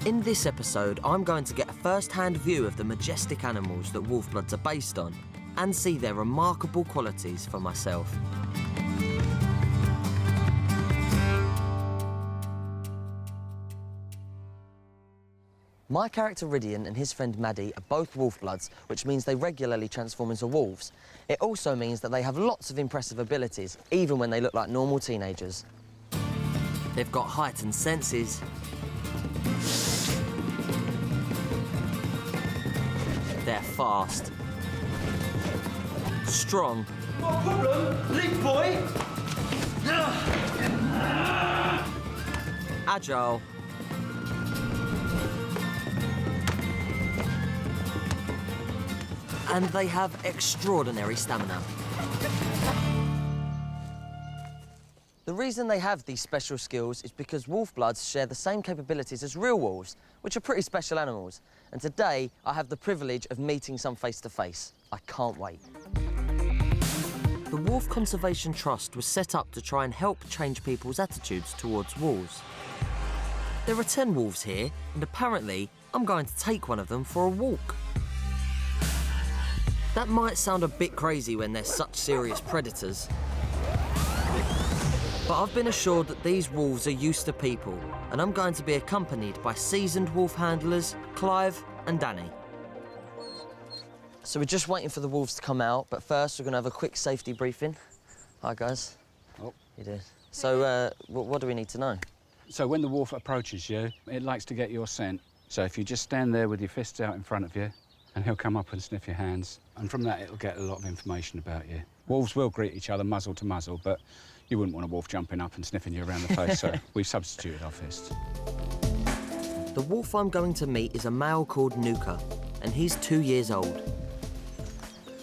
In this episode, I'm going to get a first-hand view of the majestic animals that Wolfbloods are based on and see their remarkable qualities for myself. My character Rhydian and his friend Maddy are both Wolfbloods, which means they regularly transform into wolves. It also means that they have lots of impressive abilities, even when they look like normal teenagers. They've got heightened senses, they're fast, strong, no problem, leap boy, agile, and they have extraordinary stamina. The reason they have these special skills is because Wolfbloods share the same capabilities as real wolves, which are pretty special animals. And today, I have the privilege of meeting some face to face. I can't wait. The Wolf Conservation Trust was set up to try and help change people's attitudes towards wolves. There are 10 wolves here, and apparently, I'm going to take one of them for a walk. That might sound a bit crazy when they're such serious predators. But I've been assured that these wolves are used to people, and I'm going to be accompanied by seasoned wolf handlers, Clive and Danny. So we're just waiting for the wolves to come out, but first we're going to have a quick safety briefing. Hi, guys. Oh. You did. So what do we need to know? So when the wolf approaches you, it likes to get your scent. So if you just stand there with your fists out in front of you, and he'll come up and sniff your hands, and from that it'll get a lot of information about you. Wolves will greet each other muzzle to muzzle, but you wouldn't want a wolf jumping up and sniffing you around the face, so we've substituted our fists. The wolf I'm going to meet is a male called Nuka, and he's 2 years old.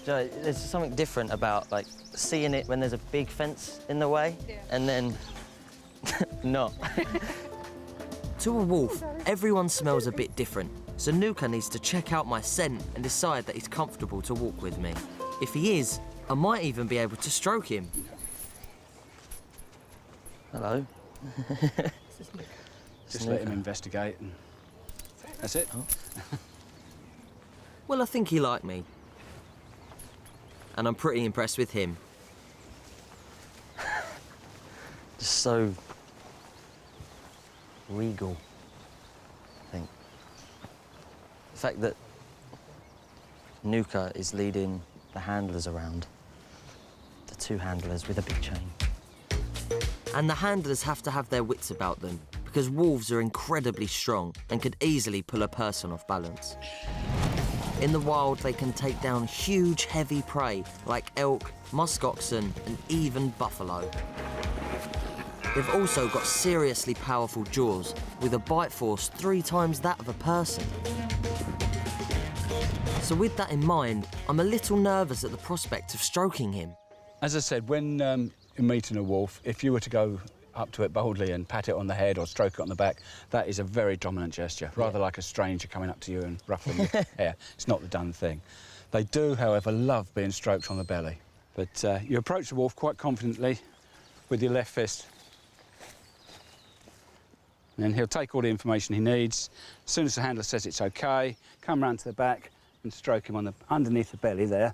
Joe, there's something different about, like, seeing it when there's a big fence in the way, and then not. To a wolf, everyone smells a bit different, so Nuka needs to check out my scent and decide that he's comfortable to walk with me. If he is, I might even be able to stroke him. Hello. Just let him investigate, and that's it. Oh. Well, I think he liked me. And I'm pretty impressed with him. Just so regal, I think. The fact that Nuka is leading the handlers around. The 2 handlers with a big chain. And the handlers have to have their wits about them, because wolves are incredibly strong and could easily pull a person off balance. In the wild, they can take down huge, heavy prey like elk, musk oxen, and even buffalo. They've also got seriously powerful jaws, with a bite force 3 times that of a person. So with that in mind, I'm a little nervous at the prospect of stroking him. As I said, when you're meeting a wolf, if you were to go up to it boldly and pat it on the head or stroke it on the back, that is a very dominant gesture, rather like a stranger coming up to you and ruffling your hair. It's not the done thing. They do, however, love being stroked on the belly. But you approach the wolf quite confidently with your left fist. And then he'll take all the information he needs. As soon as the handler says it's OK, come round to the back and stroke him on the underneath the belly there.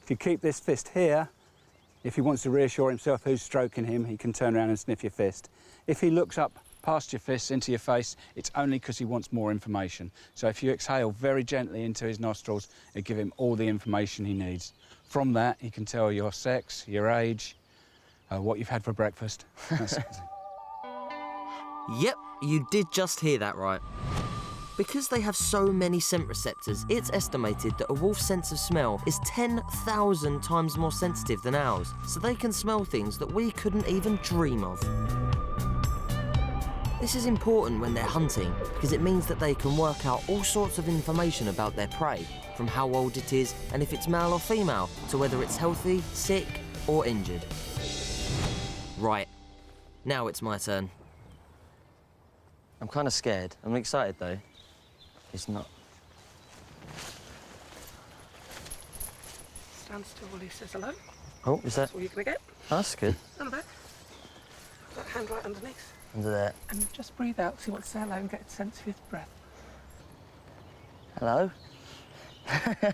If you keep this fist here, if he wants to reassure himself who's stroking him, he can turn around and sniff your fist. If he looks up past your fist into your face, it's only because he wants more information. So if you exhale very gently into his nostrils, it'll give him all the information he needs. From that, he can tell your sex, your age, what you've had for breakfast. Yep, you did just hear that right. Because they have so many scent receptors, it's estimated that a wolf's sense of smell is 10,000 times more sensitive than ours, so they can smell things that we couldn't even dream of. This is important when they're hunting, because it means that they can work out all sorts of information about their prey, from how old it is and if it's male or female, to whether it's healthy, sick, or injured. Right, now it's my turn. I'm kind of scared. I'm excited, though. It's not. Stand still while he says hello. Oh, is that? That's all you're going to get. Oh, that's good. On the back. That hand right underneath. Under there. And just breathe out, 'cause he wants to say hello and get a sense of his breath. Hello. I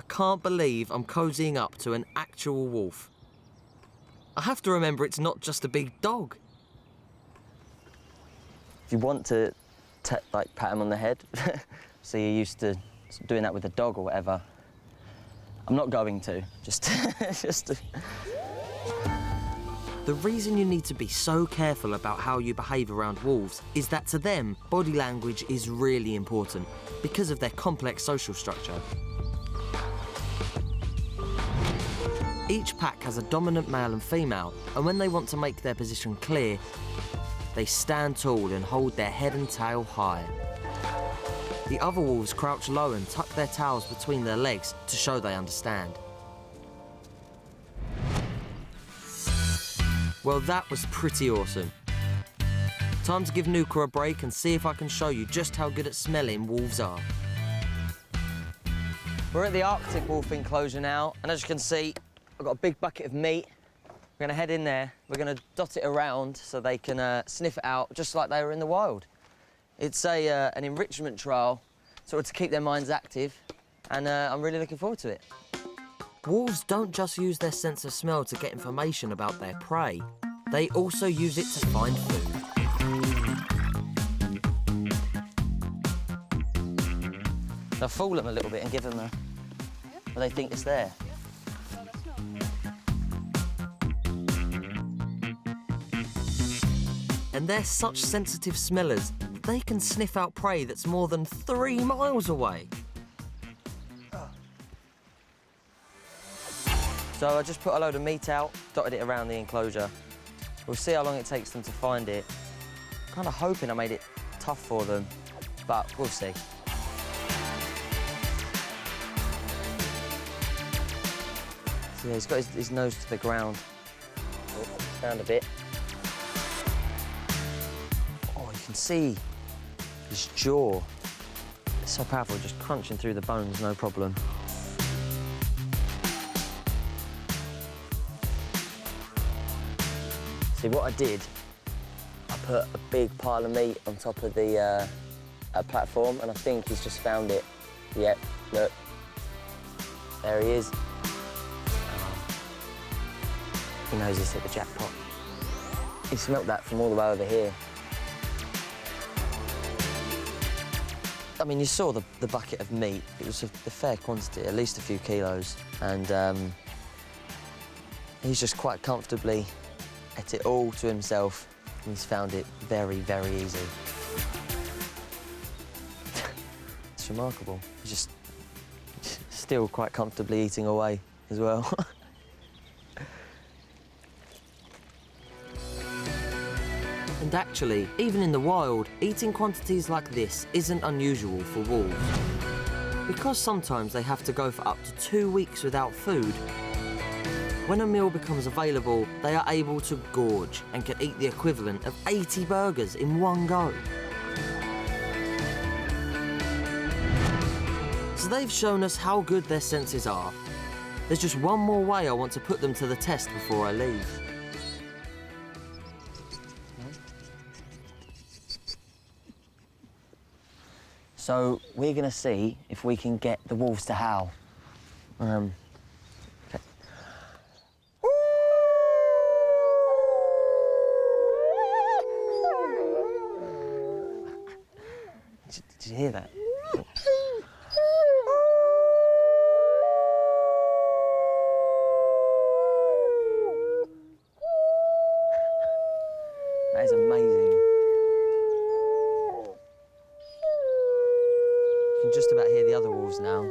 can't believe I'm cozying up to an actual wolf. I have to remember it's not just a big dog. If you want to, like, pat him on the head, so you're used to doing that with a dog or whatever, I'm not going to. Just The reason you need to be so careful about how you behave around wolves is that to them, body language is really important because of their complex social structure. Each pack has a dominant male and female, and when they want to make their position clear, they stand tall and hold their head and tail high. The other wolves crouch low and tuck their tails between their legs to show they understand. Well, that was pretty awesome. Time to give Nuka a break and see if I can show you just how good at smelling wolves are. We're at the Arctic wolf enclosure now, and as you can see, I've got a big bucket of meat. We're gonna head in there, we're gonna dot it around so they can sniff it out just like they were in the wild. It's an enrichment trial, sort of to keep their minds active, and I'm really looking forward to it. Wolves don't just use their sense of smell to get information about their prey. They also use it to find food. They'll fool them a little bit and give them but they think it's there. And they're such sensitive smellers, they can sniff out prey that's more than 3 miles away. So I just put a load of meat out, dotted it around the enclosure. We'll see how long it takes them to find it. Kind of hoping I made it tough for them, but we'll see. So yeah, he's got his nose to the ground. Oh, it's down a bit. Oh, you can see his jaw. It's so powerful, just crunching through the bones, no problem. See, what I did, I put a big pile of meat on top of the platform, and I think he's just found it. Yep, look. There he is. He knows he's hit the jackpot. He smelt that from all the way over here. I mean, you saw the bucket of meat. It was a fair quantity, at least a few kilos, and he's just quite comfortably ate it all to himself, and he's found it very, very easy. It's remarkable. He's just still quite comfortably eating away as well. And actually, even in the wild, eating quantities like this isn't unusual for wolves. Because sometimes they have to go for up to 2 weeks without food, when a meal becomes available, they are able to gorge and can eat the equivalent of 80 burgers in one go. So they've shown us how good their senses are. There's just one more way I want to put them to the test before I leave. So we're gonna see if we can get the wolves to howl. Okay. Did you hear that? That is amazing. You can just about hear the other wolves now.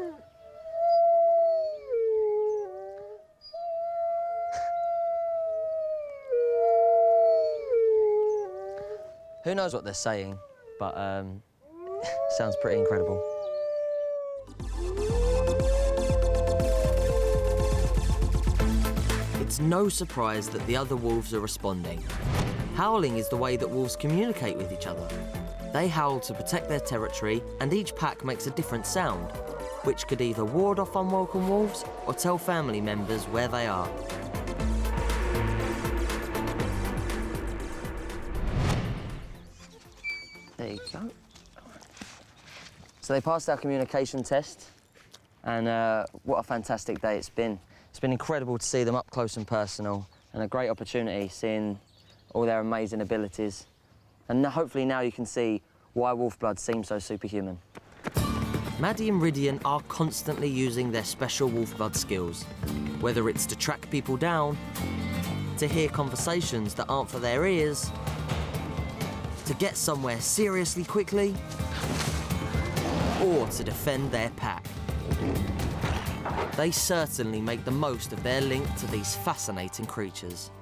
Who knows what they're saying, but sounds pretty incredible. It's no surprise that the other wolves are responding. Howling is the way that wolves communicate with each other. They howl to protect their territory, and each pack makes a different sound, which could either ward off unwelcome wolves or tell family members where they are. There you go. So they passed our communication test, and what a fantastic day it's been. It's been incredible to see them up close and personal, and a great opportunity seeing all their amazing abilities. And hopefully now you can see why Wolfblood seems so superhuman. Maddy and Rhydian are constantly using their special Wolfblood skills, whether it's to track people down, to hear conversations that aren't for their ears, to get somewhere seriously quickly, or to defend their pack. They certainly make the most of their link to these fascinating creatures.